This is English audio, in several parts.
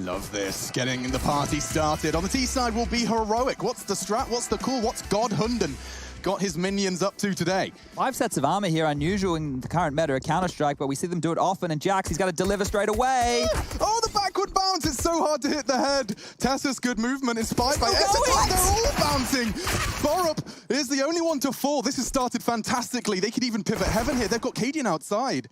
love this. Getting the party started. On the T side will be Heroic. What's the strat? What's the call? What's God Hunden got his minions up to today? 5 sets of armor here, unusual in the current meta, a Counter-Strike, but we see them do it often, and Jax, he's got to deliver straight away. Oh, the backward bounce! It's so hard to hit the head. Tessus, good movement, inspired by Etienne. They're all bouncing. Borup is the only one to fall. This has started fantastically. They could even pivot heaven here. They've got Cadian outside.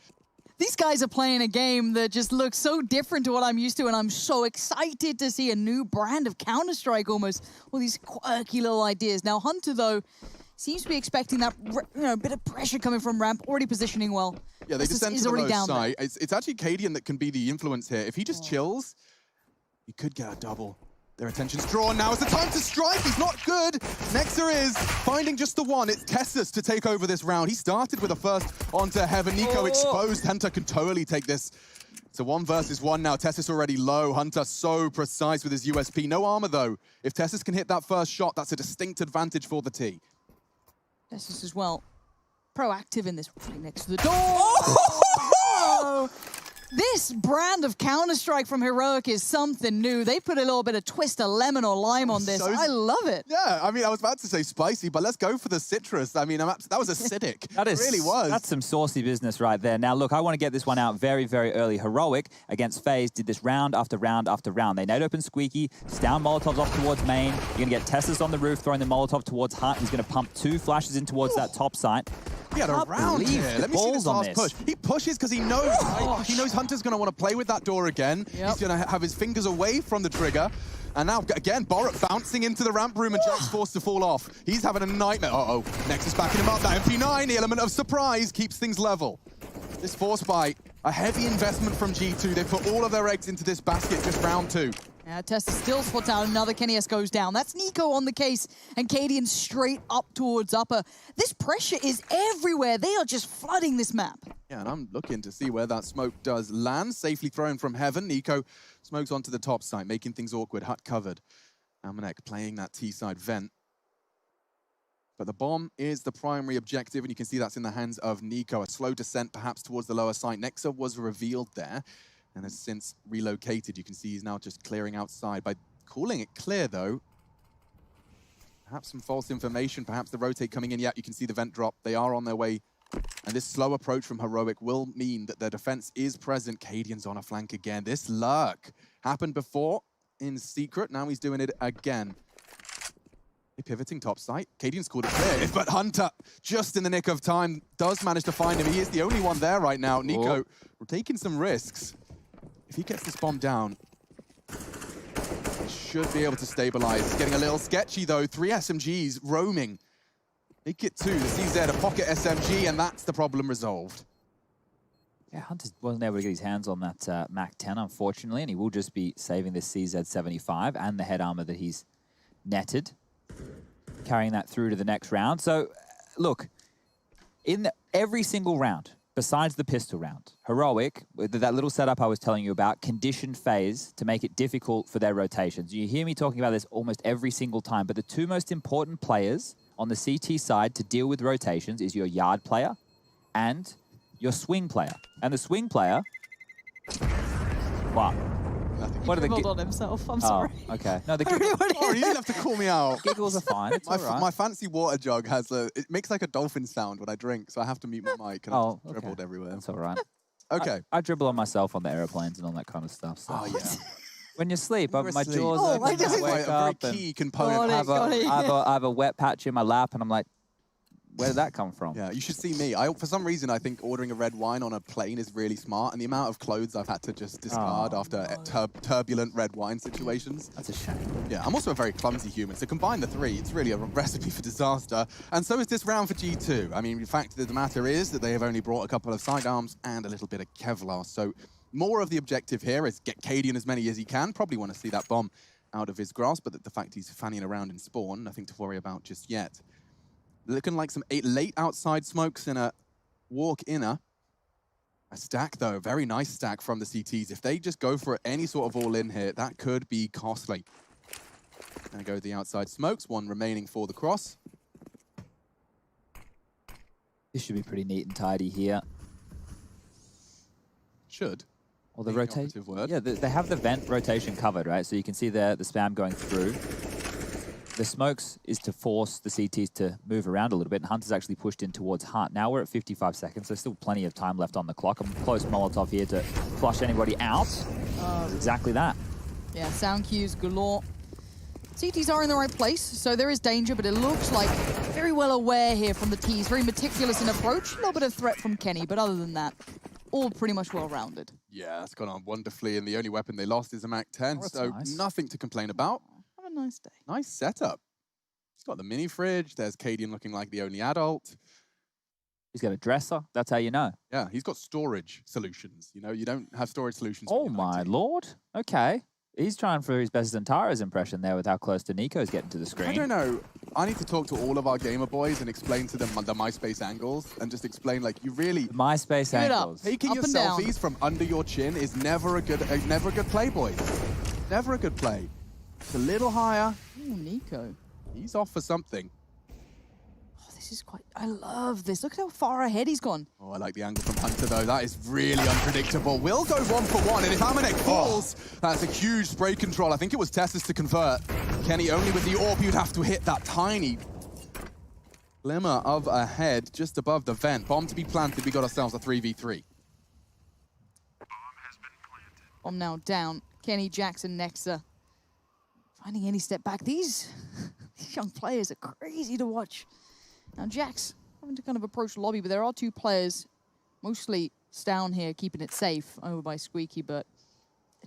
These guys are playing a game that just looks so different to what I'm used to, and I'm so excited to see a new brand of Counter-Strike almost. All these quirky little ideas. Now, Hunter, though, seems to be expecting that bit of pressure coming from ramp, already positioning well. Yeah, they descend to the low side. It's actually Cadian that can be the influence here. If he just chills, he could get a double. Their attention's drawn now. It's the time to strike. He's not good. Nexa is finding just the one. It's Tessus to take over this round. He started with a first onto Heaven. Nico exposed. Hunter can totally take this. It's a 1 versus 1 now. Tessus already low. Hunter so precise with his USP. No armor, though. If Tessus can hit that first shot, that's a distinct advantage for the T. Tessus as well. Proactive in this, right next to the door. Oh! This brand of Counter-Strike from Heroic is something new. They put a little bit of twist of lemon or lime on this. I love it. Yeah, I mean, I was about to say spicy, but let's go for the citrus. I mean, that was acidic. That is, it really was. That's some saucy business right there. Now, look, I want to get this one out very, very early. Heroic against FaZe did this round after round after round. They nade open Squeaky, down Molotovs off towards main. You're going to get Tessus on the roof, throwing the Molotov towards Hunt. He's going to pump 2 flashes in towards that top site. He had a round here. Let me see this last push. He pushes because he knows, right? He knows Hunter's going to want to play with that door again. He's going to have his fingers away from the trigger. And now, again, Borup bouncing into the ramp room and Jack's forced to fall off. He's having a nightmare. Uh-oh. Nexus backing him up. That MP9, the element of surprise, keeps things level. This force bite, a heavy investment from G2. They put all of their eggs into this basket, just round 2. Yeah, Tessus still spots out. Another Kenny goes down. That's Nico on the case, and Cadian straight up towards upper. This pressure is everywhere. They are just flooding this map. Yeah, and I'm looking to see where that smoke does land. Safely thrown from heaven. Nico smokes onto the top side, making things awkward. Hut covered. Almanek playing that T-side vent. But the bomb is the primary objective, and you can see that's in the hands of Nico. A slow descent perhaps towards the lower side. Nexa was revealed there, and has since relocated. You can see he's now just clearing outside. By calling it clear, though, perhaps some false information, perhaps the rotate coming in. Yeah, you can see the vent drop. They are on their way. And this slow approach from Heroic will mean that their defense is present. Cadian's on a flank again. This lurk happened before in secret. Now he's doing it again. Pivoting top site. Cadian's called it clear, but Hunter, just in the nick of time, does manage to find him. He is the only one there right now. Nico, we're taking some risks. If he gets this bomb down, he should be able to stabilize. It's getting a little sketchy, though. 3 SMGs roaming. Make it 2. The CZ, a pocket SMG, and that's the problem resolved. Yeah, Hunter wasn't able to get his hands on that Mac 10, unfortunately, and he will just be saving this CZ75 and the head armor that he's netted, carrying that through to the next round. So, look, in every single round, besides the pistol round, Heroic, with that little setup I was telling you about, conditioned FaZe to make it difficult for their rotations. You hear me talking about this almost every single time, but the 2 most important players on the CT side to deal with rotations is your yard player and your swing player. And the swing player... Wow. He dribbled on himself. I'm sorry. Okay. No, the you didn't have to call me out. giggles are fine. It's all right. My fancy water jug has it makes like a dolphin sound when I drink, so I have to mute my mic and I just dribbled everywhere. That's all right. Okay. I dribble on myself on the airplanes and all that kind of stuff. So. Oh, yeah. When you sleep, my jaws open, I I wake up, a very key component. I have a wet patch in my lap, and I'm like, where did that come from? Yeah, you should see me. For some reason, I think ordering a red wine on a plane is really smart, and the amount of clothes I've had to just discard after turbulent red wine situations. That's a shame. Yeah, I'm also a very clumsy human, so combine the 3, it's really a recipe for disaster. And so is this round for G2. I mean, the fact of the matter is that they have only brought a couple of sidearms and a little bit of Kevlar, so more of the objective here is get Cadian as many as he can. Probably want to see that bomb out of his grasp, but the fact he's fanning around in spawn, nothing to worry about just yet. Looking like some late outside smokes in a walk inner. A stack, though, very nice stack from the CTs. If they just go for any sort of all-in here, that could be costly. There go the outside smokes, 1 remaining for the cross. This should be pretty neat and tidy here. Should. Well, the operative word. Yeah, they have the vent rotation covered, right? So you can see there the spam going through. The smokes is to force the CTs to move around a little bit, and Hunter's actually pushed in towards Hunt. Now we're at 55 seconds, so still plenty of time left on the clock. I'm close Molotov here to flush anybody out. Exactly that. Yeah, sound cues galore. CTs are in the right place, so there is danger, but it looks like very well aware here from the Ts. Very meticulous in approach. A little bit of threat from Kenny, but other than that, all pretty much well-rounded. Yeah, that's gone on wonderfully, and the only weapon they lost is a MAC-10, so nice. nothing to complain about. Have a nice day. Nice setup. He's got the mini fridge. There's Cadian looking like the only adult. He's got a dresser. That's how you know. Yeah, he's got storage solutions. You know, you don't have storage solutions. Oh my lord. Okay. He's trying for his best Zantara's impression there with how close to Nico's getting to the screen. I don't know. I need to talk to all of our gamer boys and explain to them the MySpace angles and just explain, like, you really... The MySpace angles. Taking your selfies from under your chin is never a good play, boys. Never a good play. It's a little higher. Ooh, Nico. He's off for something. Oh, this is quite... I love this. Look at how far ahead he's gone. Oh, I like the angle from Hunter, though. That is really unpredictable. Will go 1 for 1, and if Amanek falls, that's a huge spray control. I think it was Tessa's to convert. Kenny, only with the AWP, you'd have to hit that tiny glimmer of a head just above the vent. Bomb to be planted. We got ourselves a 3v3. Bomb now down. Kenny, Jackson, Nexa. Finding any step back. These young players are crazy to watch. Now, Jax having to kind of approach the lobby, but there are 2 players, mostly Stown here, keeping it safe over by Squeaky, but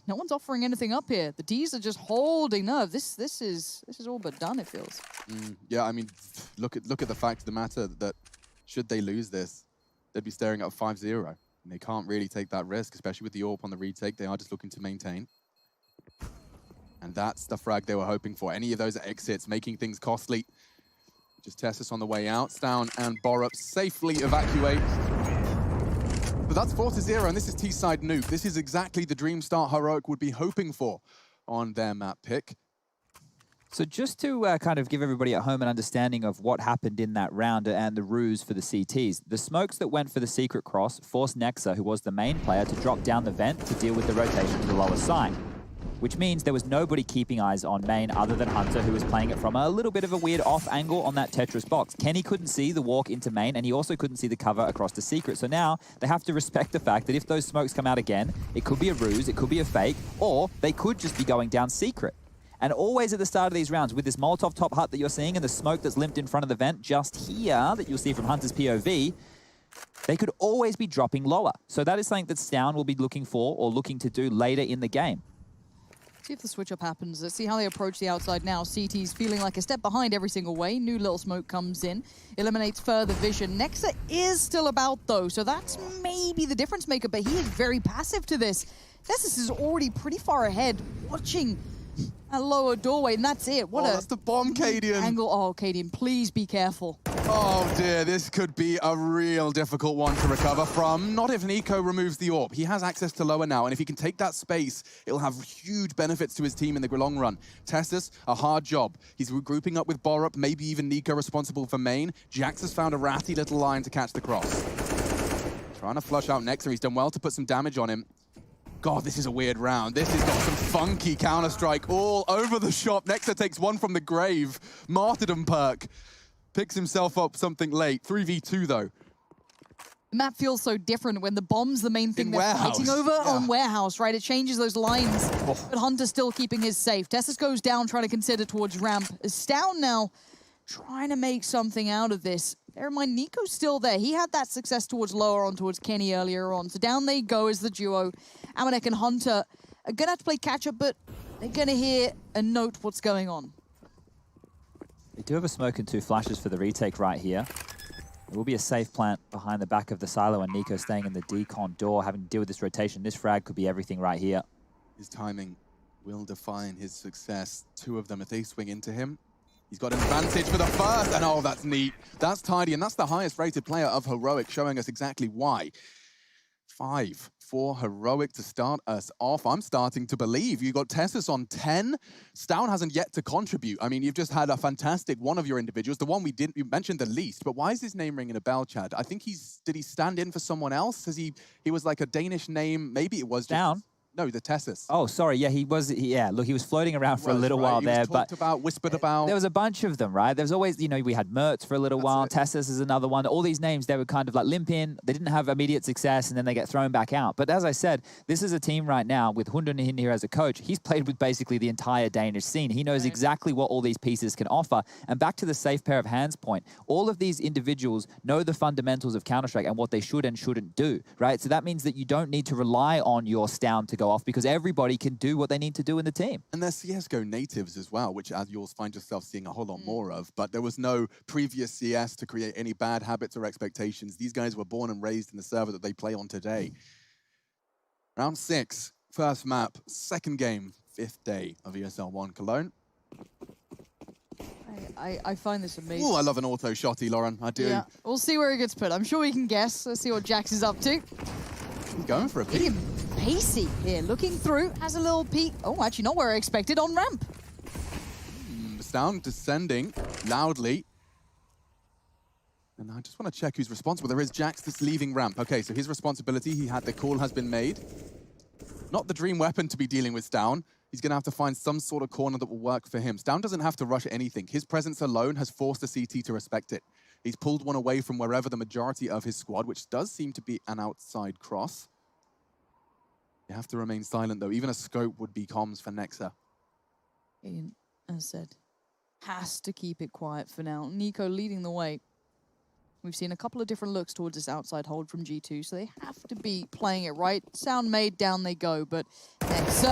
no one's offering anything up here. The Ds are just holding nerve. This is all but done, it feels. Yeah, I mean, look at the fact of the matter that should they lose this, they'd be staring at a 5-0. And they can't really take that risk, especially with the AWP on the retake. They are just looking to maintain. And that's the frag they were hoping for. Any of those exits, making things costly. Just Tessus on the way out. Stown and Borup safely evacuate. But that's 4-0, and this is T-side Nuke. This is exactly the dream start Heroic would be hoping for on their map pick. So just to kind of give everybody at home an understanding of what happened in that round and the ruse for the CTs, the smokes that went for the secret cross forced Nexa, who was the main player, to drop down the vent to deal with the rotation to the lower side, which means there was nobody keeping eyes on main other than Hunter, who was playing it from a little bit of a weird off angle on that Tetris box. Kenny couldn't see the walk into main, and he also couldn't see the cover across the secret. So now they have to respect the fact that if those smokes come out again, it could be a ruse, it could be a fake, or they could just be going down secret. And always at the start of these rounds, with this Molotov top hut that you're seeing and the smoke that's limped in front of the vent just here that you'll see from Hunter's POV, they could always be dropping lower. So that is something that Stown will be looking for or looking to do later in the game. See if the switch-up happens. Let's see how they approach the outside now. CT's feeling like a step behind every single way. New little smoke comes in, eliminates further vision. Nexa is still about, though, so that's maybe the difference maker, but he is very passive to this. Tessus is already pretty far ahead, watching a lower doorway, and that's it. What that's the bomb, Cadian. Angle. Oh, Cadian, please be careful. Oh dear, this could be a real difficult one to recover from. Not if Nico removes the AWP. He has access to lower now, and if he can take that space, it'll have huge benefits to his team in the long run. Tessus, a hard job. He's grouping up with Borup, maybe even Nico responsible for main. Jax has found a ratty little line to catch the cross. Trying to flush out Nexa. He's done well to put some damage on him. God, this is a weird round. This has got some funky Counter-Strike all over the shop. Nexa takes one from the grave. Martyrdom perk. Picks himself up something late. 3v2, though. The map feels so different when the bomb's the main thing they're fighting over on Warehouse, right? It changes those lines, but Hunter's still keeping his safe. Tessus goes down, trying to consider towards ramp. Stown now trying to make something out of this. Bear in mind, Nico's still there. He had that success towards lower on, towards Kenny earlier on. So down they go as the duo. Amanek and Hunter are going to have to play catch-up, but they're going to hear and note what's going on. They do have a smoke and 2 flashes for the retake right here. There will be a safe plant behind the back of the silo, and Nico staying in the decon door, having to deal with this rotation. This frag could be everything right here. His timing will define his success. 2 of them, if they swing into him, he's got an advantage for the first, and oh, that's neat. That's tidy, and that's the highest rated player of Heroic, showing us exactly why. 5 for Heroic to start us off. I'm starting to believe. You got Tessus on 10. Stown hasn't yet to contribute. I mean, you've just had a fantastic one of your individuals, the one you mentioned the least, but why is his name ringing a bell, Chad? I think did he stand in for someone else? He was like a Danish name, maybe it was just... Stown? No, the Tessus. Oh, sorry. Yeah, he was. Yeah, look, he was floating around for a little while he there, was talked about, whispered about. There was a bunch of them, right? There was always, you know, we had Mertz for a little while. Tessus is another one. All these names, they were kind of like limp in. They didn't have immediate success, and then they get thrown back out. But as I said, this is a team right now with Hundun in here as a coach. He's played with basically the entire Danish scene. He knows exactly what all these pieces can offer. And back to the safe pair of hands point, all of these individuals know the fundamentals of Counter-Strike and what they should and shouldn't do, right? So that means that you don't need to rely on your Stown to go off because everybody can do what they need to do in the team. And they're CSGO natives as well, which as you'll find yourself seeing a whole lot more of. But there was no previous CS to create any bad habits or expectations. These guys were born and raised in the server that they play on today. Round 6, first map, second game, 5th day of ESL 1 Cologne. I find this amazing. Oh, I love an auto shotty, Lauren. I do. Yeah, we'll see where it gets put. I'm sure we can guess. Let's see what Jax is up to. He's going for a peek. Medium pacey here, looking through, has a little peek. Oh, actually not where I expected, on ramp. Stown descending loudly. And I just want to check who's responsible. There is Jax that's leaving ramp. Okay, so his responsibility, the call has been made. Not the dream weapon to be dealing with Stown. He's going to have to find some sort of corner that will work for him. Stown doesn't have to rush anything. His presence alone has forced the CT to respect it. He's pulled one away from wherever the majority of his squad, which does seem to be an outside cross. You have to remain silent, though. Even a scope would be comms for Nexa. As I said, has to keep it quiet for now. Nico leading the way. We've seen a couple of different looks towards this outside hold from G2, so they have to be playing it right. Sound made, down they go, but Nexa,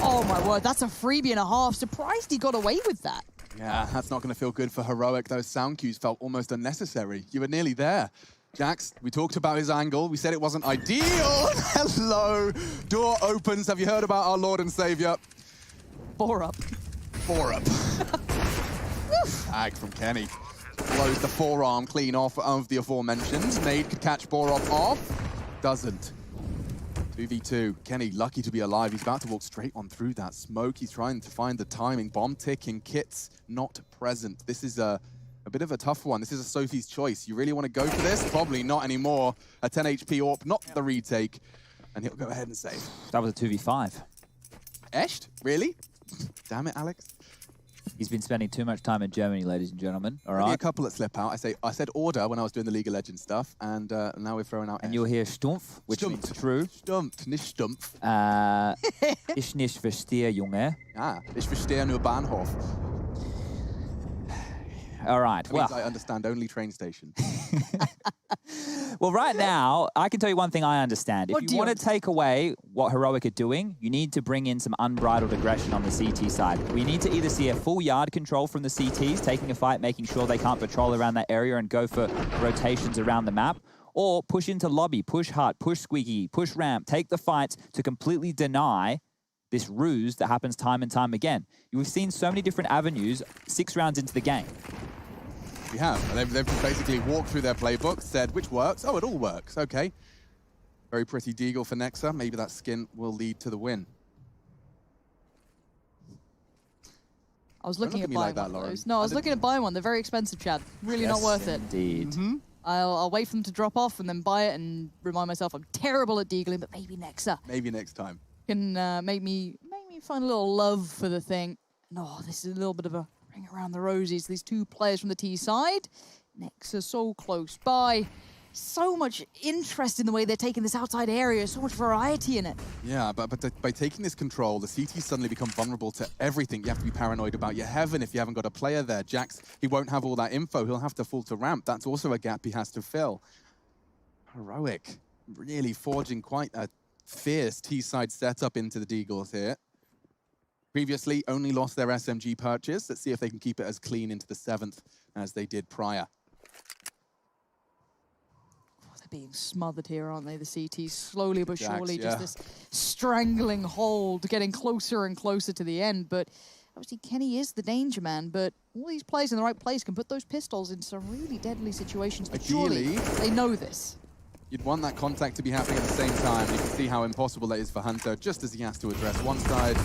oh my word, that's a freebie and a half. Surprised he got away with that. Yeah, that's not going to feel good for Heroic. Those sound cues felt almost unnecessary. You were nearly there. Jax, we talked about his angle. We said it wasn't ideal. Hello. Door opens. Have you heard about our Lord and Savior? 4 up. 4 up. Tag from Kenny. Blows the forearm clean off of the aforementioned. Nade could catch Borov off. Doesn't. 2v2. Kenny, lucky to be alive. He's about to walk straight on through that smoke. He's trying to find the timing. Bomb ticking. Kits not present. This is a bit of a tough one. This is a Sophie's choice. You really want to go for this? Probably not anymore. A 10 HP AWP, not the retake. And he'll go ahead and save. That was a 2v5. Eshed? Really? Damn it, Alex. He's been spending too much time in Germany, ladies and gentlemen. All right. A couple that slip out. I said order when I was doing the League of Legends stuff, and now we're throwing out. And you'll hear Stumpf, which means true. Stumpf, nicht Stumpf. Ich nicht verstehe, Junge. Ah, ich verstehe nur Bahnhof. All right. That means I understand only train station. Well, right now, I can tell you one thing I understand. If you want to take away what Heroic are doing, you need to bring in some unbridled aggression on the CT side. We need to either see a full yard control from the CTs, taking a fight, making sure they can't patrol around that area and go for rotations around the map, or push into lobby, push hard, push squeaky, push ramp, take the fights to completely deny this ruse that happens time and time again. We've seen so many different avenues 6 rounds into the game. We have. They've basically walked through their playbook, said which works. Oh, it all works. Okay. Very pretty deagle for Nexa. Maybe that skin will lead to the win. I was looking at buying one of those. No, I was looking at buying one. They're very expensive, Chad. Really not worth it. Indeed. I'll wait for them to drop off and then buy it and remind myself I'm terrible at deagling, but maybe Nexa Maybe next time. can make me find a little love for the thing. No, this is a little bit of a ring around the roses. These 2 players from the T side. Nexa so close by. So much interest in the way they're taking this outside area. So much variety in it. Yeah, but by taking this control, the CT suddenly become vulnerable to everything. You have to be paranoid about your heaven if you haven't got a player there. Jax, he won't have all that info. He'll have to fall to ramp. That's also a gap he has to fill. Heroic, really forging quite a fierce T-side setup into the Deagles here. Previously, only lost their SMG purchase. Let's see if they can keep it as clean into the 7th as they did prior. Being smothered here, aren't they? The CTs slowly but surely, Jax, just this strangling hold, getting closer and closer to the end. But obviously, Kenny is the danger man. But all these players in the right place can put those pistols in some really deadly situations. But surely they know this. You'd want that contact to be happening at the same time. You can see how impossible that is for Hunter, just as he has to address one side.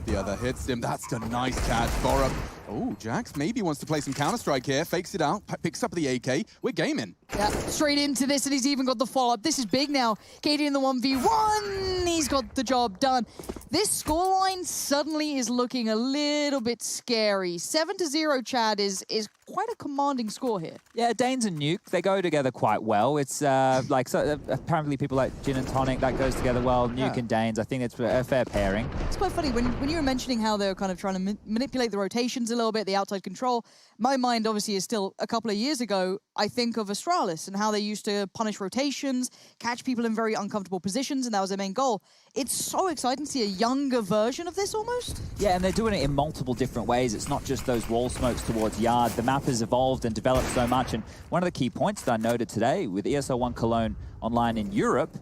The other hits him. That's a nice catch. Borup. Oh, Jax maybe wants to play some Counter-Strike here. Fakes it out, picks up the AK. We're gaming. Yeah, straight into this, and he's even got the follow-up. This is big now. Katie in the 1v1. He's got the job done. This scoreline suddenly is looking a little bit scary. 7-0, Chad, is quite a commanding score here. Yeah, Danes and Nuke, they go together quite well. It's apparently people like Gin and Tonic, that goes together well. Nuke and Danes, I think it's a fair pairing. It's quite funny, when you were mentioning how they were kind of trying to manipulate the rotations a little bit, the outside control, my mind obviously is still a couple of years ago, I think of Astralis and how they used to punish rotations, catch people in very uncomfortable positions, and that was their main goal. It's so exciting to see a younger version of this almost. Yeah, and they're doing it in multiple different ways. It's not just those wall smokes towards Yard. The map has evolved and developed so much, and one of the key points that I noted today with ESL 1 Cologne online in Europe,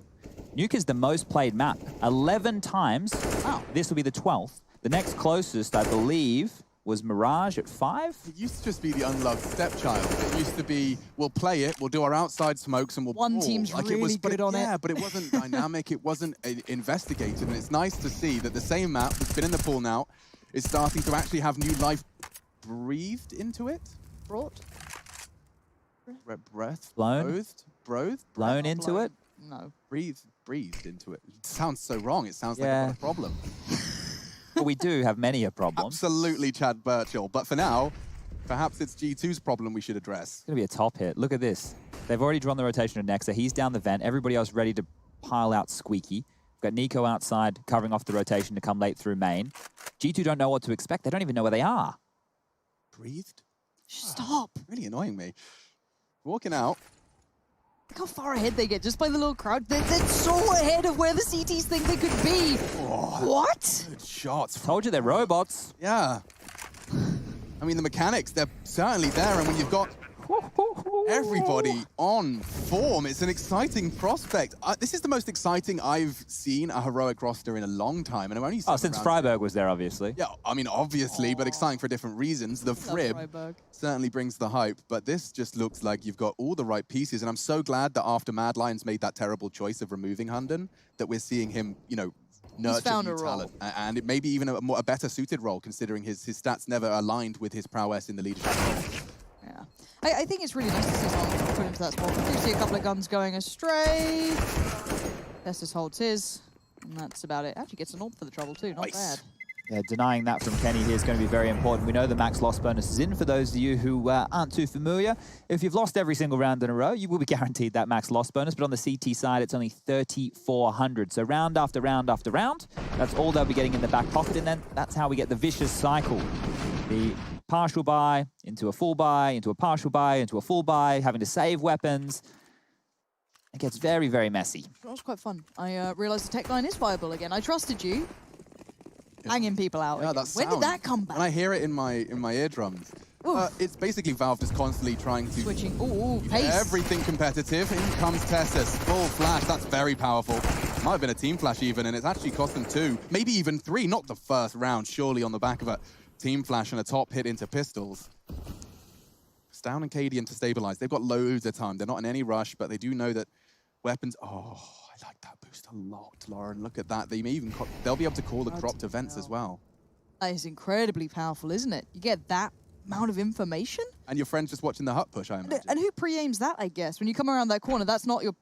Nuke is the most played map, 11 times. Wow. This will be the 12th. The next closest, I believe, was Mirage at 5. It used to just be the unloved stepchild. It used to be, we'll play it, we'll do our outside smokes, and we'll One team's like really good on it. Yeah, but it wasn't dynamic, it wasn't investigated, and it's nice to see that the same map that's been in the pool now is starting to actually have new life breathed into it. Brought? Breath? Blown? Breathed? Blown into it? No. Breathed into it. It sounds so wrong, it sounds like Yeah. I've got a problem. But we do have many a problem. Absolutely, Chad Birchall. But for now, perhaps it's G2's problem we should address. It's going to be a top hit. Look at this. They've already drawn the rotation of Nexa. He's down the vent. Everybody else ready to pile out Squeaky. We've got Nico outside covering off the rotation to come late through main. G2 don't know what to expect. They don't even know where they are. Breathed? Stop. Really annoying me. Walking out. Look how far ahead they get just by the little crowd. They're so ahead of where the CTs think they could be. Oh, What? good shots. Told you they're robots. Yeah. I mean, the mechanics, they're certainly there. And when you've got everybody on form, it's an exciting prospect. This is the most exciting I've seen a heroic roster in a long time. And I've only seen Since Freiburg was there, obviously. Yeah, I mean, obviously, but exciting for different reasons. The Frib Freiburg. certainly brings the hype, but this just looks like you've got all the right pieces. And I'm so glad that after Mad Lions made that terrible choice of removing Hunden, that we're seeing him, you know, nurture found new a talent. And it may be even a better suited role, considering his stats never aligned with his prowess in the leadership role. Yeah. I think it's really nice to see someone put into that spot. We do see a couple of guns going astray. Festus holds his, and that's about it. Actually gets an AWP for the trouble too, not Nice. bad. Yeah, denying that from Kenny here is going to be very important. We know the max loss bonus is in for those of you who aren't too familiar. If you've lost every single round in a row, you will be guaranteed that max loss bonus, but on the CT side, it's only 3,400. So round after round after round, that's all they'll be getting in the back pocket, and then that's how we get the vicious cycle. The partial buy, into a full buy, into a partial buy, into a full buy, having to save weapons. It gets very, very messy. That was quite fun. I realized the tech line is viable again. I trusted you. Hanging people out. Yeah, again. that When did sound. that come back? And I hear it in my eardrums. It's basically Valve just constantly trying to Switching. Ooh, keep pace. everything competitive. In comes Tessus, full flash. That's very powerful. Might have been a team flash even, and it's actually cost them 2, maybe even 3. Not the first round, surely on the back of a team flash and a top hit into pistols. Down and Cadian to stabilize. They've got loads of time. They're not in any rush, but they do know that weapons. Oh, I like that boost a lot, Lauren. Look at that. They may even they'll be able to call the crop to vents as well. That is incredibly powerful, isn't it? You get that amount of information? And your friend's just watching the hut push, I imagine. And who pre-aims that, I guess? When you come around that corner, that's not your...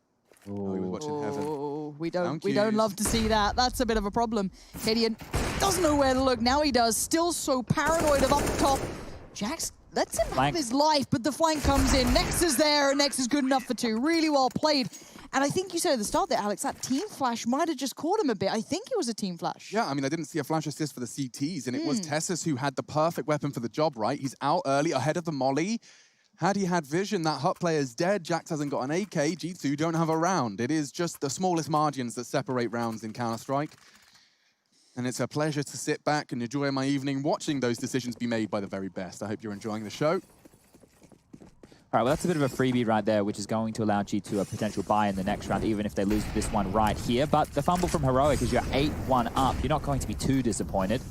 Oh, he was watching Heaven. Oh, we Down don't cues. love to see that. That's a bit of a problem. Cadian doesn't know where to look. Now he does. Still so paranoid of up top. Jax lets him Flank. have his life, but the flank comes in. Nex is there, and Nex is good enough for 2. Really well played. And I think you said at the start there, Alex, that team flash might have just caught him a bit. I think it was a team flash. Yeah, I mean, I didn't see a flash assist for the CTs, and it was Tessus who had the perfect weapon for the job, right? He's out early, ahead of the molly. Had he had vision, that hut player's dead. Jax hasn't got an AK. G2 don't have a round. It is just the smallest margins that separate rounds in Counter-Strike. And it's a pleasure to sit back and enjoy my evening watching those decisions be made by the very best. I hope you're enjoying the show. All right, well, that's a bit of a freebie right there, which is going to allow G2 a potential buy in the next round, even if they lose this one right here. But the fumble from Heroic is you're 8-1 up. You're not going to be too disappointed.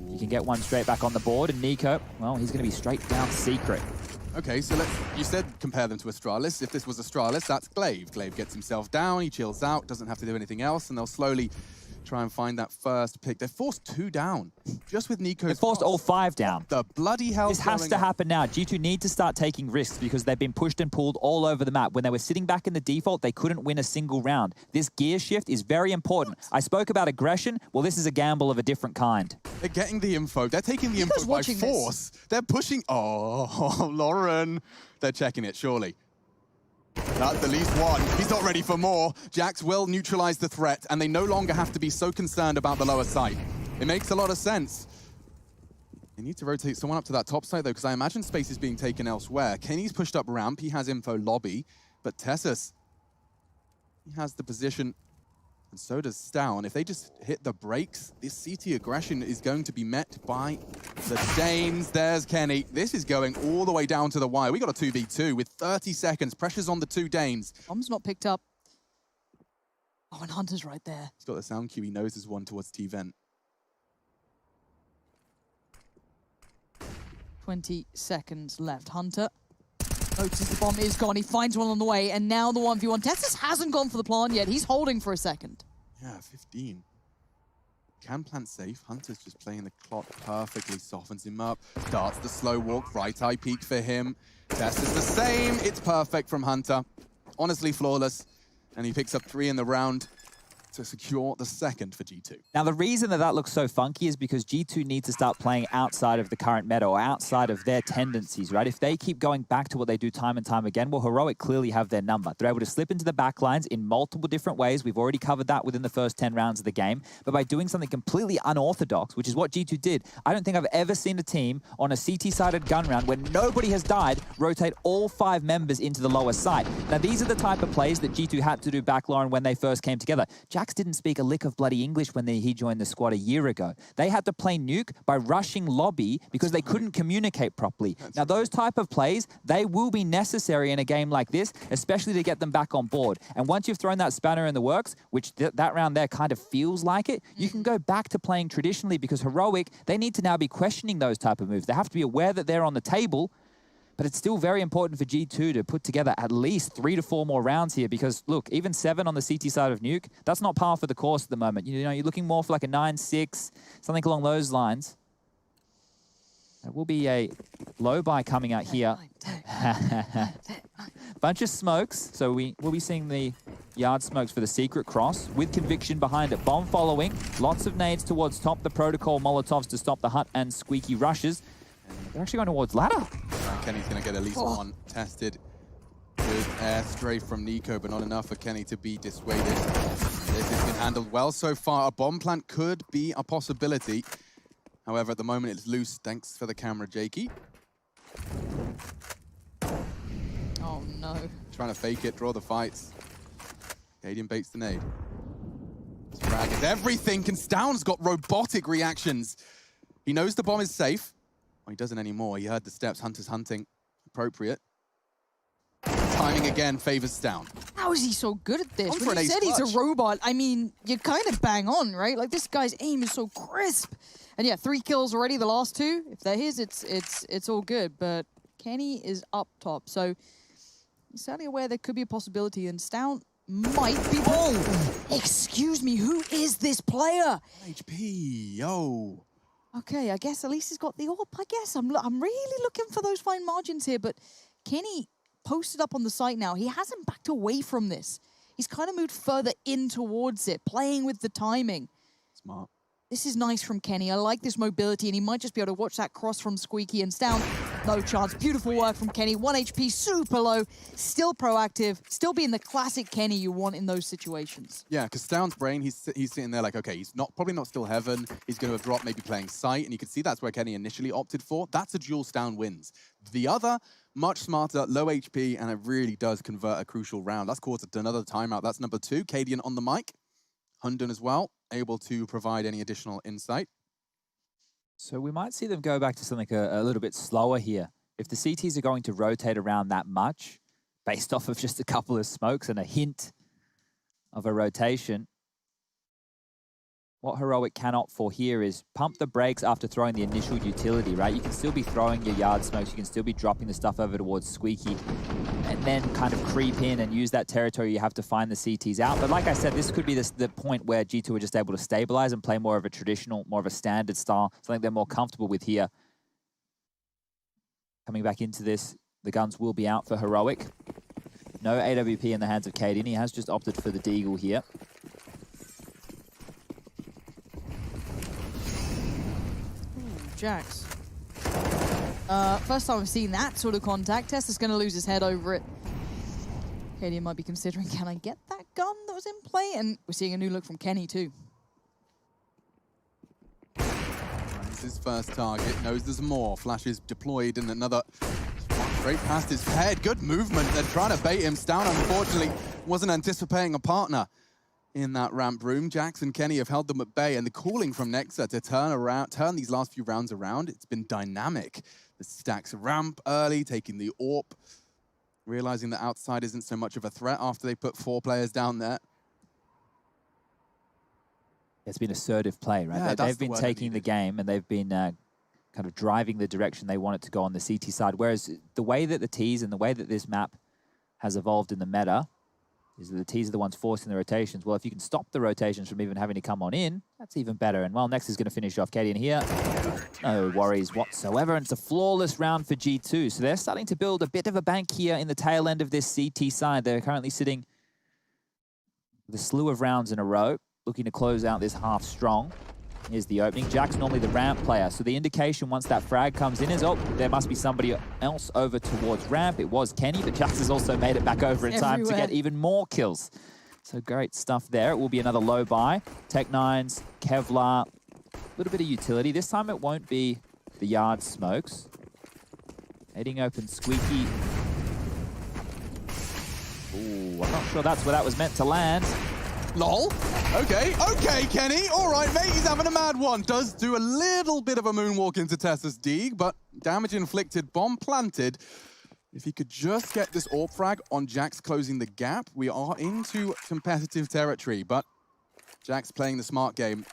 You can get one straight back on the board, and Nico, well, he's going to be straight down secret. Okay, so you said compare them to Astralis. If this was Astralis, that's Glaive. Glaive gets himself down, he chills out, doesn't have to do anything else, and they'll slowly try and find that first pick. They've forced 2 down, just with Nico's. They forced all 5 down. What the bloody hell? This has to happen now. G2 need to start taking risks because they've been pushed and pulled all over the map. When they were sitting back in the default, they couldn't win a single round. This gear shift is very important. I spoke about aggression. Well, this is a gamble of a different kind. They're getting the info. They're taking the info by force. They're pushing. Oh, Lauren. They're checking it, surely. That's the least one. He's not ready for more. Jax will neutralize the threat, and they no longer have to be so concerned about the lower side. It makes a lot of sense. They need to rotate someone up to that top side, though, because I imagine space is being taken elsewhere. Kenny's pushed up ramp. He has info lobby. But Tessus, he has the position, and so does Stown. If they just hit the brakes, this CT aggression is going to be met by the Danes. There's Kenny. This is going all the way down to the wire. We got a 2v2 with 30 seconds. Pressure's on the 2 Danes. Bomb's not picked up. Oh, and Hunter's right there. He's got the sound cue. He knows there's one towards T-Vent. 20 seconds left. Hunter notices the bomb is gone. He finds one on the way, and now the 1v1. Tessus hasn't gone for the plant yet. He's holding for a second. Yeah, 15. Can plant safe. Hunter's just playing the clock perfectly, softens him up, starts the slow walk, right eye peek for him. Tessus the same. It's perfect from Hunter. Honestly flawless. And he picks up 3 in the round to secure the second for G2. Now, the reason that looks so funky is because G2 need to start playing outside of the current meta or outside of their tendencies, right? If they keep going back to what they do time and time again, well, Heroic clearly have their number. They're able to slip into the backlines in multiple different ways. We've already covered that within the first 10 rounds of the game. But by doing something completely unorthodox, which is what G2 did, I don't think I've ever seen a team on a CT-sided gun round where nobody has died rotate all 5 members into the lower side. Now, these are the type of plays that G2 had to do back, Lauren, when they first came together. Jax didn't speak a lick of bloody English when he joined the squad a year ago. They had to play Nuke by rushing lobby because they couldn't communicate properly. Now, those type of plays, they will be necessary in a game like this, especially to get them back on board. And once you've thrown that spanner in the works, which that round there kind of feels like it, you can go back to playing traditionally because Heroic, they need to now be questioning those type of moves. They have to be aware that they're on the table, but it's still very important for G2 to put together at least 3 to 4 more rounds here because, look, even 7 on the CT side of Nuke, that's not par for the course at the moment. You know, you're looking more for like a 9-6, something along those lines. There will be a low buy coming out here. Bunch of smokes, so we'll be seeing the yard smokes for the secret cross with conviction behind it. Bomb following, lots of nades towards top, the protocol Molotovs to stop the Hut and Squeaky rushes. They're actually going towards ladder. Kenny's going to get at least one tested with air stray from Nico, but not enough for Kenny to be dissuaded. This has been handled well so far. A bomb plant could be a possibility. However, at the moment it's loose. Thanks for the camera, Jakey. Oh no. Trying to fake it, draw the fights. Cadian baits the nade. This frag is everything. And Stown's got robotic reactions. He knows the bomb is safe. Well, he doesn't anymore. He heard the steps. Hunter's hunting. Appropriate. Timing again favors Stown. How is he so good at this? On When you said he's a robot, I mean, you're kind of bang on, right? Like, this guy's aim is so crisp. And yeah, 3 kills already, the last 2. If they're his, it's all good. But Kenny is up top, so he's certainly aware there could be a possibility, and Stown might be... Oh! Excuse me, who is this player? HP, yo. Okay, I guess at least he's got the AWP, I guess. I'm really looking for those fine margins here, but Kenny posted up on the site now. He hasn't backed away from this. He's kind of moved further in towards it, playing with the timing. Smart. This is nice from Kenny. I like this mobility, and he might just be able to watch that cross from Squeaky and Stown. No chance. Beautiful work from Kenny. 1 HP, super low, still proactive, still being the classic Kenny you want in those situations. Yeah, because Stown's brain, he's sitting there like, okay, he's probably not still Heaven. He's going to drop, maybe playing Sight, and you can see that's where Kenny initially opted for. That's a duel Stown wins. The other, much smarter, low HP, and it really does convert a crucial round. That's caused another timeout. That's number 2. Cadian on the mic. Hundun as well, able to provide any additional insight. So we might see them go back to something a little bit slower here. If the CTs are going to rotate around that much, based off of just a couple of smokes and a hint of a rotation, what Heroic can opt for here is pump the brakes after throwing the initial utility, right? You can still be throwing your yard smokes, you can still be dropping the stuff over towards Squeaky, and then kind of creep in and use that territory you have to find the CTs out. But like I said, this could be the point where G2 are just able to stabilize and play more of a traditional, more of a standard style, something they're more comfortable with here. Coming back into this, the guns will be out for Heroic. No AWP in the hands of Katie, and he has just opted for the Deagle here. Jax. First time I've seen that sort of contact. Tester's going to lose his head over it. Katie might be considering, can I get that gun that was in play? And we're seeing a new look from Kenny too. This is his first target, knows there's more. Flash is deployed and another straight past his head. Good movement. They're trying to bait him down. Unfortunately, wasn't anticipating a partner in that ramp room. Jax and Kenny have held them at bay, and the calling from Nexa to turn these last few rounds around, it's been dynamic. The stacks ramp early, taking the AWP, realizing that outside isn't so much of a threat after they put 4 players down there. It's been assertive play, right? Yeah, they've been taking the game, and they've been kind of driving the direction they want it to go on the CT side. Whereas the way that the Ts and the way that this map has evolved in the meta is that the Ts are the ones forcing the rotations. Well, if you can stop the rotations from even having to come on in, that's even better. And well, next is going to finish off Katie in here. No worries whatsoever. And it's a flawless round for G2. So they're starting to build a bit of a bank here in the tail end of this CT side. They're currently sitting with a slew of rounds in a row, looking to close out this half strong. Here's the opening. Jack's normally the ramp player, so the indication once that frag comes in is, oh, there must be somebody else over towards ramp. It was Kenny, but Jax has also made it back over in time to get even more kills. So great stuff there. It will be another low buy. Tech9s, Kevlar, a little bit of utility. This time it won't be the yard smokes. Heading open Squeaky. Ooh, I'm not sure that's where that was meant to land. Lol. Okay, Kenny. All right, mate, he's having a mad one. Does do a little bit of a moonwalk into Tessa's Deeg, but damage inflicted, bomb planted. If he could just get this AWP frag on Jax closing the gap, we are into competitive territory, but Jax playing the smart game.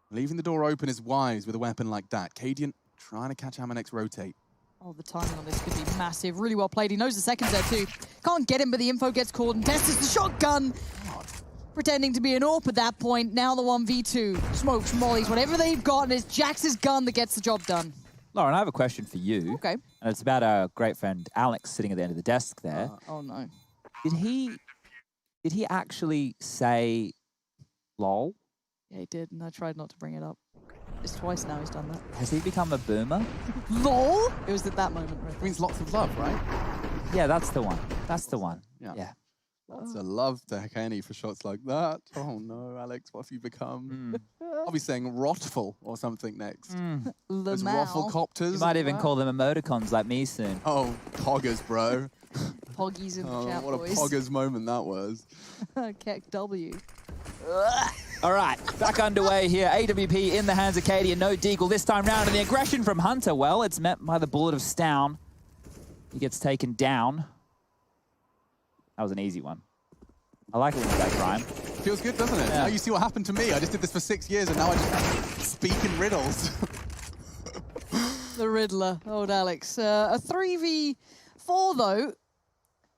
Leaving the door open is wise with a weapon like that. Cadian trying to catch Amanex rotate. Oh, the timing on this could be massive. Really well played. He knows the seconds there too. Can't get him, but the info gets called, and Tessa's the shotgun. Pretending to be an AWP at that point. Now the 1v2. Smokes, mollies, whatever they've got, and it's Jax's gun that gets the job done. Lauren, I have a question for you. Okay. And it's about our great friend Alex sitting at the end of the desk there. Oh no. Did he actually say lol? Yeah, he did, and I tried not to bring it up. It's twice now he's done that. Has he become a boomer? LOL? It was at that moment, right? It means lots of love, right? Yeah, that's the one. That's the one. Yeah. Lots of love to Kenny for shots like that. Oh no, Alex, what have you become? I'll be saying rotful or something next. Those waffle copters. You might even call them emoticons like me soon. Oh, poggers, bro. Poggies in the chat, what boys. a poggers moment that was. Keck W. All right, back underway here. AWP in the hands of Katie and no Deagle this time round. And the aggression from Hunter, well, it's met by the bullet of Stown. He gets taken down. That was an easy one. I like it when that rhyme. Feels good, doesn't it? Yeah. Now you see what happened to me. I just did this for 6 years and now I just speak in riddles. The Riddler, old Alex. A 3v4 though.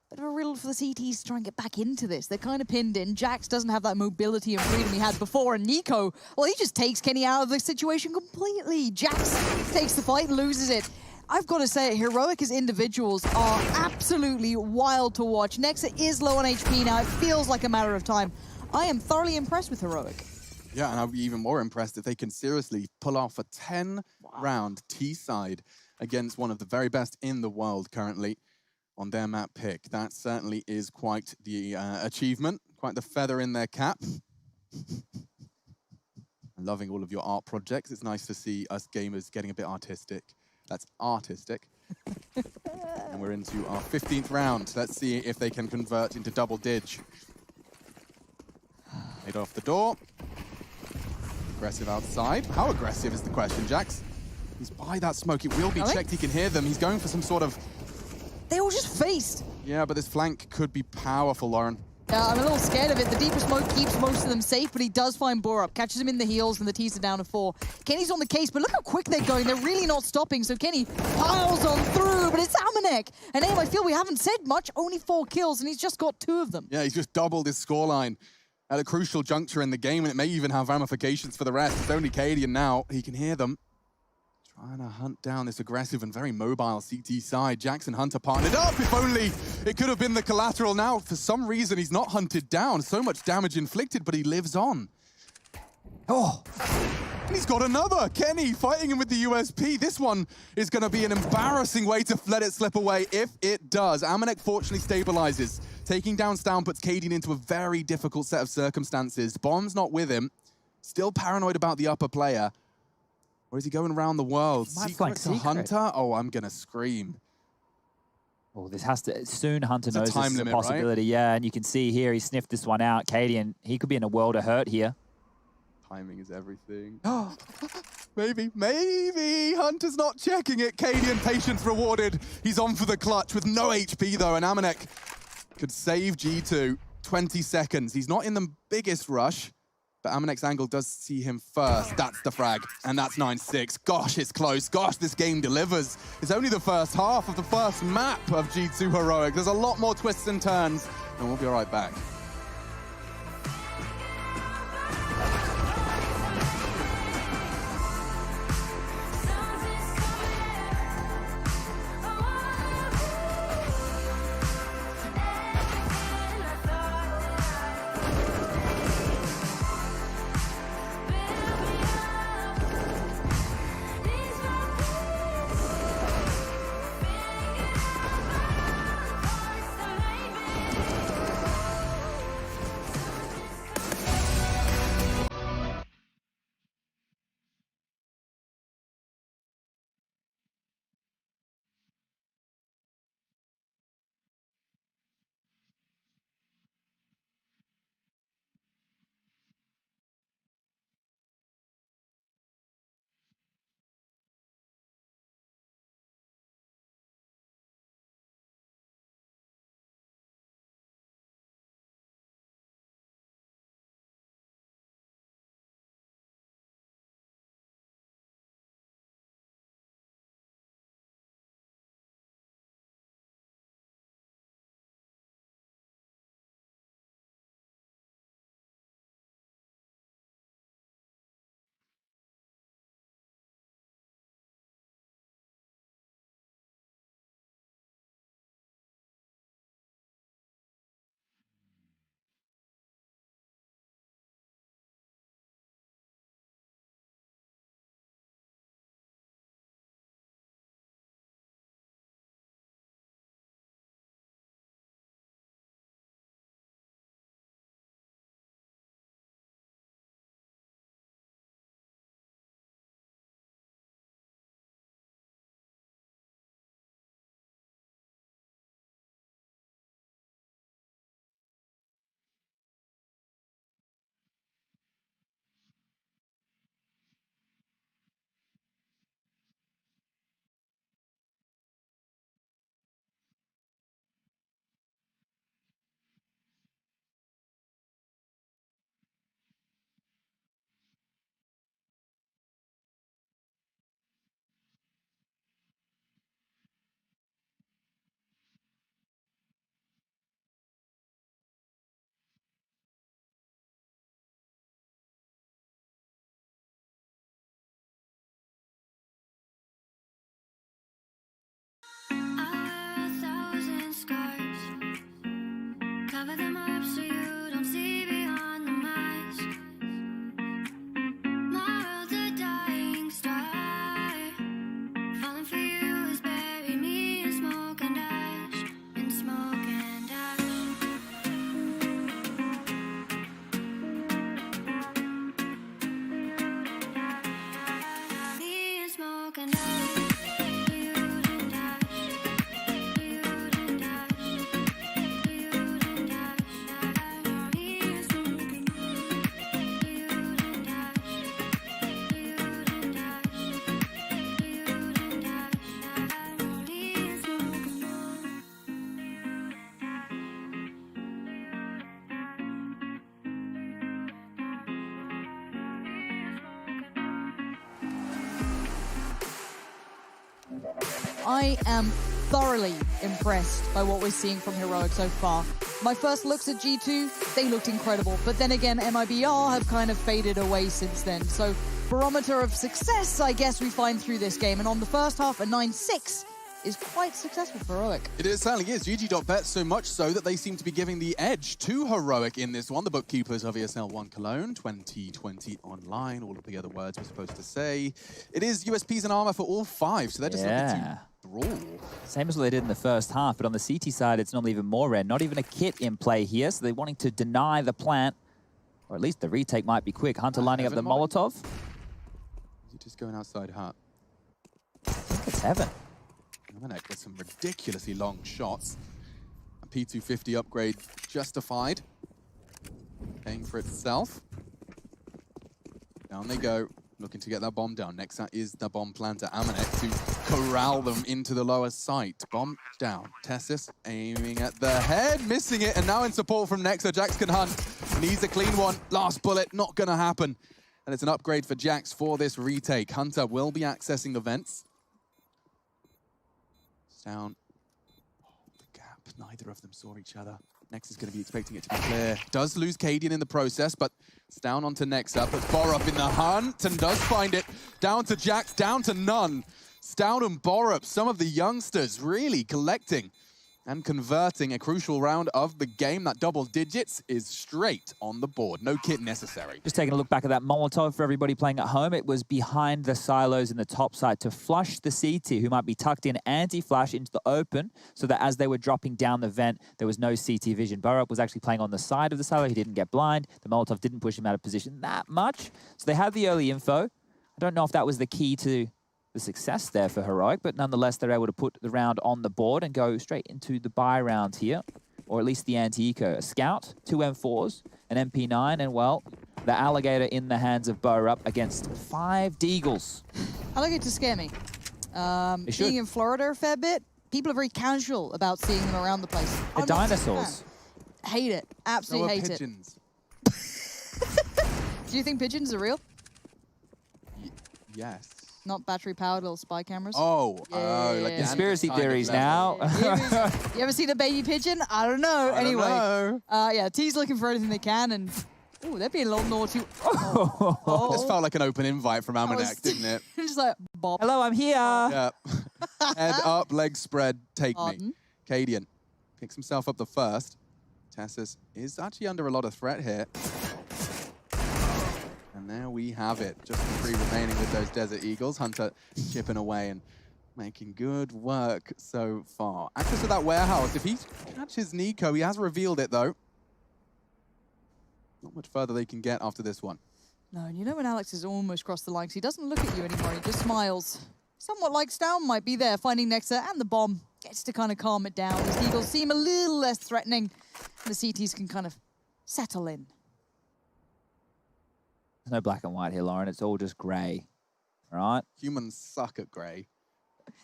Bit of a riddle for the CTs to try and get back into this. They're kind of pinned in. Jax doesn't have that mobility and freedom he had before. And Nico, well, he just takes Kenny out of the situation completely. Jax takes the fight and loses it. I've got to say, Heroic as individuals are absolutely wild to watch. Nexa is low on HP now. It feels like a matter of time. I am thoroughly impressed with Heroic. Yeah, and I'll be even more impressed if they can seriously pull off a 10-round T-side against one of the very best in the world currently on their map pick. That certainly is quite the achievement, quite the feather in their cap. I'm loving all of your art projects. It's nice to see us gamers getting a bit artistic. That's artistic. And we're into our 15th round. Let's see if they can convert into double dig. Made off the door. Aggressive outside. How aggressive is the question, Jax? He's by that smoke. It will be checked. He can hear them. He's going for some sort of... They all just faced. Yeah, but this flank could be powerful, Lauren. I'm a little scared of it. The deeper smoke keeps most of them safe, but he does find Borup, catches him in the heels, and the teaser down to 4. Kenny's on the case, but look how quick they're going. They're really not stopping, so Kenny piles on through, but it's Amanek. And Aim, I feel we haven't said much, only 4 kills, and he's just got 2 of them. Yeah, he's just doubled his scoreline at a crucial juncture in the game, and it may even have ramifications for the rest. It's only Cadian now. He can hear them. Trying to hunt down this aggressive and very mobile CT side. Jackson Hunter partnered up. If only it could have been the collateral. Now, for some reason, he's not hunted down. So much damage inflicted, but he lives on. Oh, and he's got another. Kenny fighting him with the USP. This one is going to be an embarrassing way to let it slip away if it does. Amanek fortunately stabilizes. Taking down Stown puts Cadian into a very difficult set of circumstances. Bomb's not with him. Still paranoid about the upper player. Or is he going around the world? Secret to Hunter? Oh, I'm going to scream. Oh, this has to... Soon Hunter knows time this is limit, a possibility. right? Yeah, and you can see here, he sniffed this one out. Cadian, he could be in a world of hurt here. Timing is everything. Maybe. Hunter's not checking it. Cadian, patience rewarded. He's on for the clutch with no HP, though, and Amanek could save G2. 20 seconds. He's not in the biggest rush. But Amanek's angle does see him first. That's the frag, and that's 9-6. Gosh, it's close. Gosh, this game delivers. It's only the first half of the first map of G2 Heroic. There's a lot more twists and turns, and we'll be right back. I am thoroughly impressed by what we're seeing from Heroic so far. My first looks at G2, they looked incredible. But then again, MIBR have kind of faded away since then. So barometer of success, I guess we find through this game. And on the first half, a 9-6 is quite successful for Heroic. It certainly is. GG.bet so much so that they seem to be giving the edge to Heroic in this one. The bookkeepers of ESL 1 Cologne, 2020 online, all of the other words we're supposed to say. It is USPs and armor for all 5, so they're just looking to brawl. Same as what they did in the first half, but on the CT side, it's normally even more rare. Not even a kit in play here, so they're wanting to deny the plant, or at least the retake might be quick. Hunter lining up the Molotov. Is he just going outside hut? I think it's Heaven. Amanek with some ridiculously long shots. A P250 upgrade justified. Paying for itself. Down they go, looking to get that bomb down. Next is the bomb planter, Amanek, to corral them into the lower site. Bomb down. Tessis aiming at the head, missing it, and now in support from Nexa, Jax can hunt. Needs a clean one. Last bullet, not gonna happen. And it's an upgrade for Jax for this retake. Hunter will be accessing the vents. Down. Oh, the gap. Neither of them saw each other. Nex is going to be expecting it to be clear. Does lose Cadian in the process, but it's down onto Nexa. Puts Borup in the hunt and does find it. Down to Jax, down to none. Stout and Borup, some of the youngsters really collecting and converting a crucial round of the game. That double digits is straight on the board. No kit necessary. Just taking a look back at that Molotov for everybody playing at home. It was behind the silos in the top side to flush the CT, who might be tucked in anti-flash into the open, so that as they were dropping down the vent, there was no CT vision. Borup was actually playing on the side of the silo. He didn't get blind. The Molotov didn't push him out of position that much. So they had the early info. I don't know if that was the key to the success there for Heroic, but nonetheless, they're able to put the round on the board and go straight into the buy round here, or at least the anti-eco. A Scout, 2 M4s, an MP9, and, well, the Alligator in the hands of Borup against 5 Deagles. Alligators scare me. Being in Florida a fair bit, people are very casual about seeing them around the place. They're dinosaurs. Hate it. Absolutely hate pigeons. it. Do you think pigeons are real? Yes. Not battery-powered little spy cameras? Oh, Yeah. like Conspiracy theories now. You ever seen a baby pigeon? I don't know. I Anyway. don't know. Yeah, T's looking for anything they can, and ooh, they're being a little naughty. Oh. This felt like an open invite from Amanek, didn't it? Just like, Bob. Hello, I'm here. Yeah. Head up, legs spread, take me. Pardon? Cadian picks himself up the first. Tessus is actually under a lot of threat here. And there we have it. Just the 3 remaining with those Desert Eagles. Hunter chipping away and making good work so far. Access to that warehouse. If he catches Nico, he has revealed it though. Not much further they can get after this one. No, and you know when Alex has almost crossed the line, because he doesn't look at you anymore, he just smiles. Somewhat like Stown might be there, finding Nexa and the bomb. Gets to kind of calm it down. The Eagles seem a little less threatening. The CTs can kind of settle in. There's no black and white here, Lauren. It's all just grey. All right? Humans suck at grey.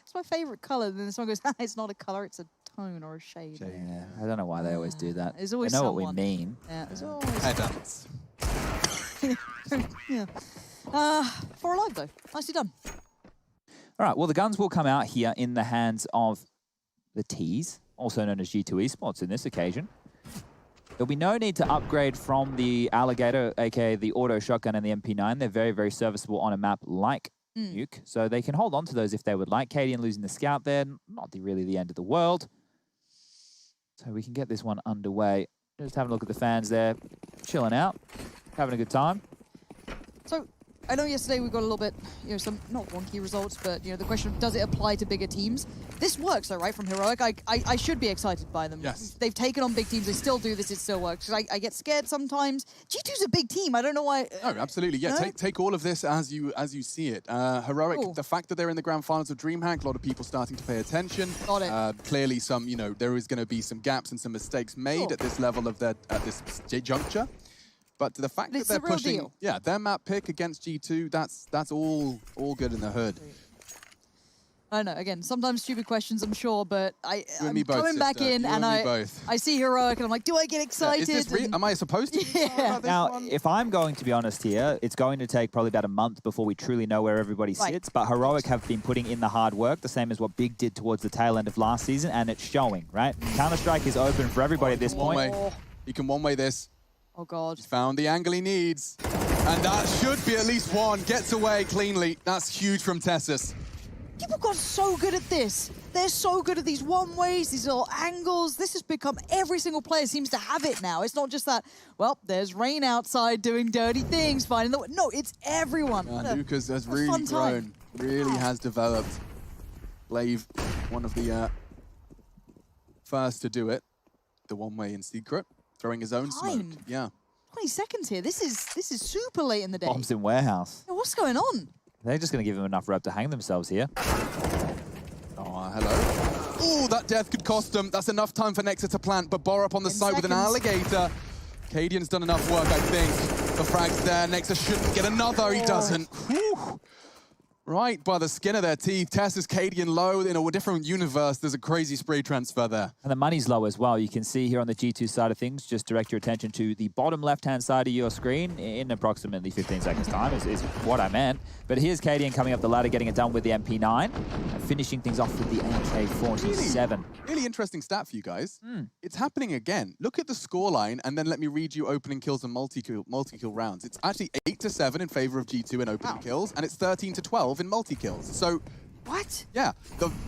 It's my favorite color. Then this one goes, it's not a color, it's a tone or a shade. Yeah, I don't know why they always do that. There's always they know someone. what we mean. Yeah, there's always Pedants. yeah. 4 alive though. Nicely done. All right, well, the guns will come out here in the hands of the T's, also known as G2 Esports in this occasion. There'll be no need to upgrade from the Alligator, aka the auto shotgun and the MP9. They're very, very serviceable on a map like Nuke, so they can hold on to those if they would like. Cadian losing the Scout there, not really the end of the world. So we can get this one underway. Just having a look at the fans there, chilling out, having a good time. So, I know yesterday we got a little bit, some not wonky results, but the question of does it apply to bigger teams? This works though, right? From Heroic, I should be excited by them. Yes. They've taken on big teams. They still do this. It still works. I get scared sometimes. G2's a big team. I don't know why. No, absolutely. Yeah, No? take all of this as you see it. Heroic, Cool. the fact that they're in the grand finals of DreamHack, a lot of people starting to pay attention. Got it. Clearly, there is going to be some gaps and some mistakes made at this level of at this juncture. But the fact that It's they're the real pushing, deal. their map pick against G2, that's all good in the hood. I know, again, sometimes stupid questions, I'm sure, but I'm me both, coming back sister. in You and me both. I see Heroic and I'm like, do I get excited? Is this am I supposed to? Yeah. Now, if I'm going to be honest here, it's going to take probably about a month before we truly know where everybody sits, but Heroic have been putting in the hard work, the same as what Big did towards the tail end of last season, and it's showing, right? Counter-Strike is open for everybody at this point. He can one-way this. Oh, God. He's found the angle he needs. And that should be at least one. Gets away cleanly. That's huge from Tessus. People got so good at this. They're so good at these one-ways, these little angles. This has become, every single player seems to have it now. It's not just that, well, there's Rain outside doing dirty things, finding the... No, it's everyone. Nuke has really grown. Really has developed. Blave, one of the first to do it. The one-way in secret. Throwing his own smoke. Yeah. 20 seconds here. This is super late in the day. Bombs in warehouse. Yeah, what's going on? They're just going to give him enough rope to hang themselves here. Oh, hello. Oh, that death could cost them. That's enough time for Nexa to plant, but Bor up on the side with an alligator. Cadian's done enough work, I think. The frag's there. Nexa shouldn't get another. He doesn't. Whew. Right by the skin of their teeth. Tessus, Cadian low. In a different universe, there's a crazy spray transfer there. And the money's low as well. You can see here on the G2 side of things, just direct your attention to the bottom left-hand side of your screen in approximately 15 seconds time is what I meant. But here's Cadian coming up the ladder, getting it done with the MP9, and finishing things off with the AK-47. Really interesting stat for you guys. It's happening again. Look at the scoreline, and then let me read you opening kills and multi-kill rounds. It's actually 8-7 in favor of G2 in opening kills, and it's 13-12 in multi-kills. So, what? Yeah,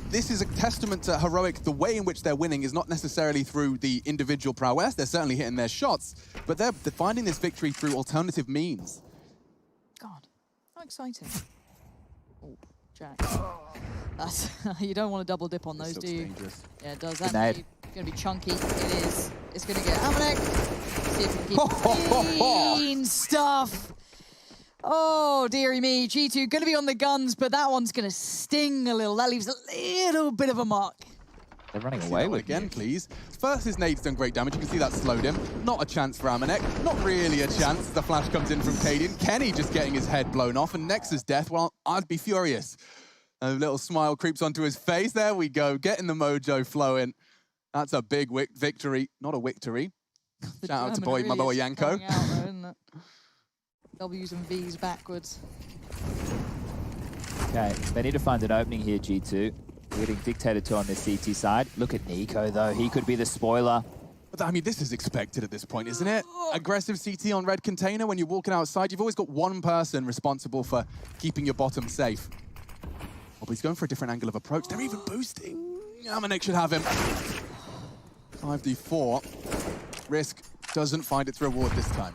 this is a testament to Heroic. The way in which they're winning is not necessarily through the individual prowess. They're certainly hitting their shots, but they're finding this victory through alternative means. God, how exciting. Oh, Jack. That's, you don't want to double dip on those, do you? Dangerous. Yeah, it does. That's going to be chunky. It is. It's going to get Amanek. See if we can keep clean stuff. Oh, dearie me. G2 going to be on the guns, but that one's going to sting a little. That leaves a little bit of a mark. They're running away with again, please. First, his nade's done great damage. You can see that slowed him. Not a chance for Amanek. Not really a chance. The flash comes in from Cadian. Kenny just getting his head blown off. And Nexa's death, well, I'd be furious. A little smile creeps onto his face. There we go. Getting the mojo flowing. That's a big victory. Not a victory. Shout out to my boy Yanko. W's and V's backwards. Okay, they need to find an opening here, G2. We're getting dictated to on this CT side. Look at Nico, though. He could be the spoiler. But I mean, this is expected at this point, isn't it? Aggressive CT on red container. When you're walking outside, you've always got one person responsible for keeping your bottom safe. Oh, but he's going for a different angle of approach. They're even boosting. Amanek should have him. 5d4. Risk doesn't find its reward this time.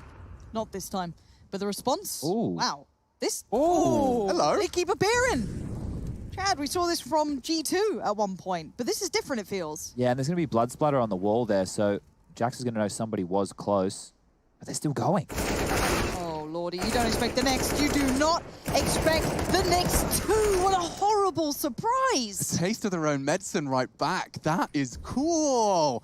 Not this time. But the response? Ooh. Wow. This? Oh, hello. They keep appearing. Chad, we saw this from G2 at one point, but this is different, it feels. Yeah, and there's going to be blood splatter on the wall there, so Jax is going to know somebody was close, but they're still going. Oh, Lordy, you don't expect the next. You do not expect the next two. What a horrible surprise. A taste of their own medicine right back. That is cool.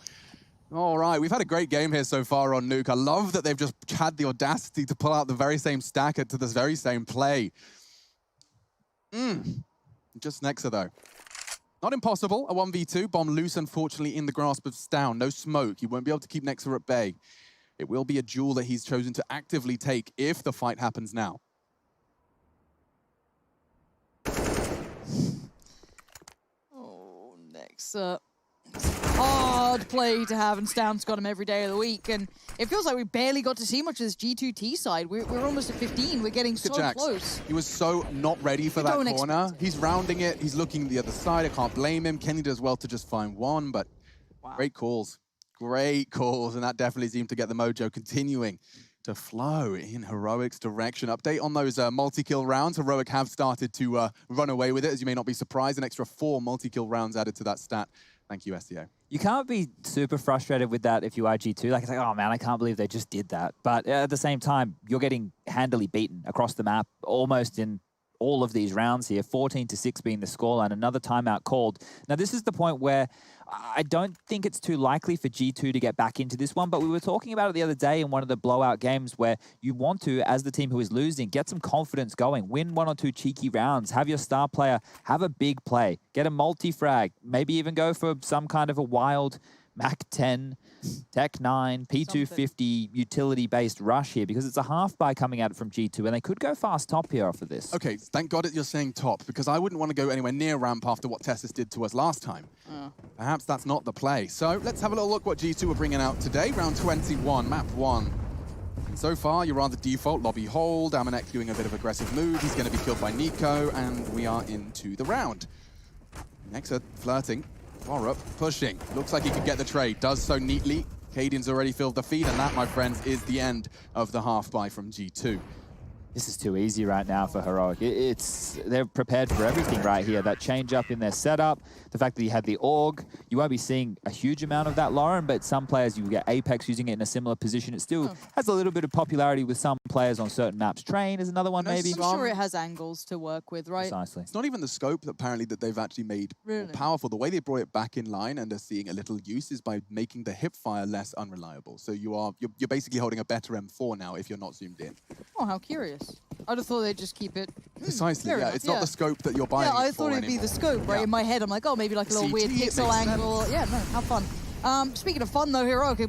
All right, we've had a great game here so far on Nuke. I love that they've just had the audacity to pull out the very same stacker to this very same play. Just Nexa, though. Not impossible, a 1v2. Bomb loose, unfortunately, in the grasp of Stown. No smoke. You won't be able to keep Nexa at bay. It will be a duel that he's chosen to actively take if the fight happens now. Oh, Nexa. Hard play to have, and Stown's got him every day of the week, and it feels like we barely got to see much of this G2T side. We're almost at 15. We're getting so close. He was so not ready for that corner. He's rounding it. He's looking the other side. I can't blame him. Kenny does well to just find one, but great calls. Great calls, and that definitely seemed to get the mojo continuing to flow in Heroic's direction. Update on those multi-kill rounds. Heroic have started to run away with it, as you may not be surprised. An extra 4 multi-kill rounds added to that stat. Thank you, SDO. You can't be super frustrated with that if you are G2. Like, it's like, oh man, I can't believe they just did that. But at the same time, you're getting handily beaten across the map, almost in all of these rounds here. 14-6 being the scoreline, another timeout called. Now, this is the point where I don't think it's too likely for G2 to get back into this one, but we were talking about it the other day in one of the blowout games where you want to, as the team who is losing, get some confidence going, win 1 or 2 cheeky rounds, have your star player have a big play, get a multi-frag, maybe even go for some kind of a wild Mac 10, Tech 9, P250 utility-based rush here, because it's a half buy coming out from G2, and they could go fast top here off of this. Okay, thank God that you're saying top, because I wouldn't want to go anywhere near ramp after what Tessus did to us last time. Perhaps that's not the play. So let's have a little look what G2 are bringing out today. Round 21, map 1. And so far, you're on the default lobby hold. Amanek doing a bit of aggressive move. He's going to be killed by Nico, and we are into the round. Nexa flirting. Borup pushing. Looks like he could get the trade. Does so neatly. Cadian's already filled the feed, and that, my friends, is the end of the half buy from G2. This is too easy right now for Heroic. They're prepared for everything right here. That change up in their setup, the fact that you had the AUG. You won't be seeing a huge amount of that, Lauren, but some players, you get Apex using it in a similar position. It still has a little bit of popularity with some players on certain maps. Train is another one, maybe. I'm sure it has angles to work with, right? Precisely. It's not even the scope that apparently that they've actually made more powerful. The way they brought it back in line and are seeing a little use is by making the hip fire less unreliable. So you're basically holding a better M4 now if you're not zoomed in. Oh, how curious. I'd have thought they'd just keep it. Precisely, yeah. Enough, it's not the scope that you're buying. Yeah, I thought it'd be the scope, right? In my head, I'm like, oh, maybe like a little weird pixel angle. Yeah, no, how fun. Speaking of fun, though, Heroic are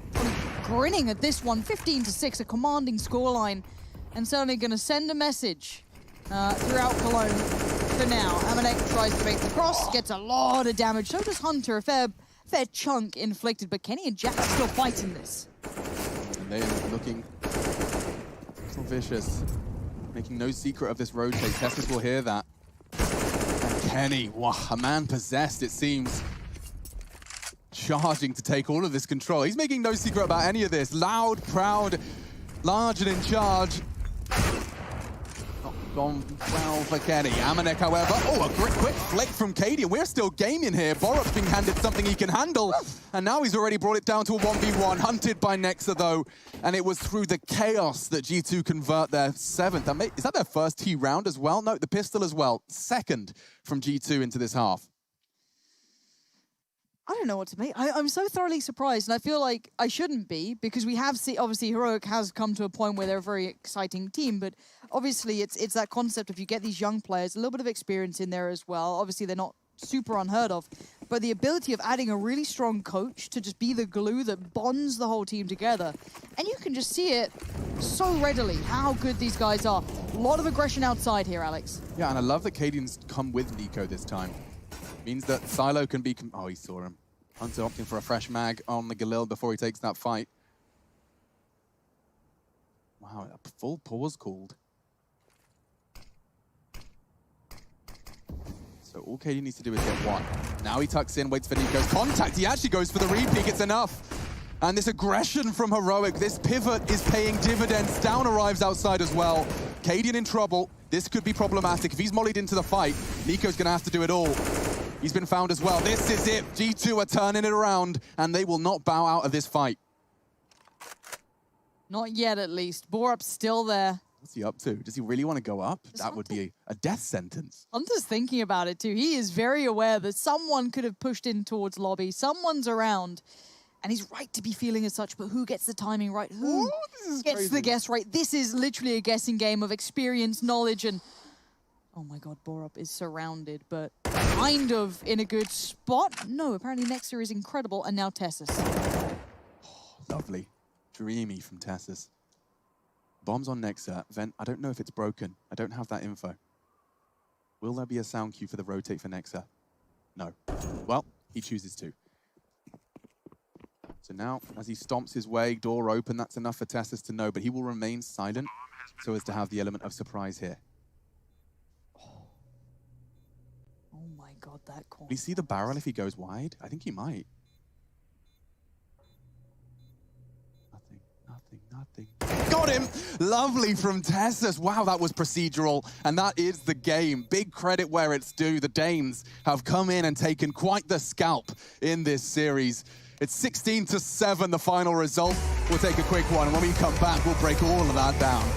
grinning at this one. 15-6, a commanding scoreline. And certainly going to send a message throughout Cologne for now. Amanek tries to make the cross, gets a lot of damage. So does Hunter, a fair chunk inflicted. But Kenny and Jack are still fighting this. And they're looking so vicious. Making no secret of this rotate. Tessus will hear that. And Kenny, wow, a man possessed, it seems. Charging to take all of this control. He's making no secret about any of this. Loud, proud, large and in charge. Not gone well for Kenny. Amanek, however, a quick flick from Cadian. We're still gaming here. Borup's being handed something he can handle. And now he's already brought it down to a 1v1. Hunted by Nexa, though. And it was through the chaos that G2 convert their 7th. Is that their first T round as well? No, the pistol as well. 2nd from G2 into this half. I don't know what to make. I'm so thoroughly surprised, and I feel like I shouldn't be, because we have seen, obviously, Heroic has come to a point where they're a very exciting team, but obviously it's that concept of you get these young players, a little bit of experience in there as well. Obviously, they're not super unheard of, but the ability of adding a really strong coach to just be the glue that bonds the whole team together, and you can just see it so readily, how good these guys are. A lot of aggression outside here, Alex. Yeah, and I love that Cadian's come with Nico this time. Means that Silo can be... Oh, he saw him. Hunter opting for a fresh mag on the Galil before he takes that fight. Wow, a full pause called. So all Cadian needs to do is get one. Now he tucks in, waits for Nico's contact. He actually goes for the repeat. It's enough. And this aggression from Heroic, this pivot is paying dividends. Down arrives outside as well. Cadian in trouble. This could be problematic. If he's mollied into the fight, Nico's going to have to do it all. He's been found as well. This is it. G2 are turning it around, and they will not bow out of this fight. Not yet, at least. Borup's still there. What's he up to? Does he really want to go up? That would be a death sentence. Hunter's thinking about it, too. He is very aware that someone could have pushed in towards lobby. Someone's around. And he's right to be feeling as such, but who gets the timing right? Who gets the guess right? This is literally a guessing game of experience, knowledge, and... Oh my god, Borup is surrounded, but kind of in a good spot. No, apparently Nexa is incredible, and now Tessus. Oh, lovely. Dreamy from Tessus. Bombs on Nexa. Vent, I don't know if it's broken. I don't have that info. Will there be a sound cue for the rotate for Nexa? No. Well, he chooses to. So now, as he stomps his way, door open, that's enough for Tessus to know, but he will remain silent so as to have the element of surprise here. Oh my god, that corner. Will he see the barrel if he goes wide? I think he might. Nothing. Got him! Lovely from Tessus. Wow, that was procedural. And that is the game. Big credit where it's due. The Danes have come in and taken quite the scalp in this series. It's 16-7, the final result. We'll take a quick one, and when we come back, we'll break all of that down.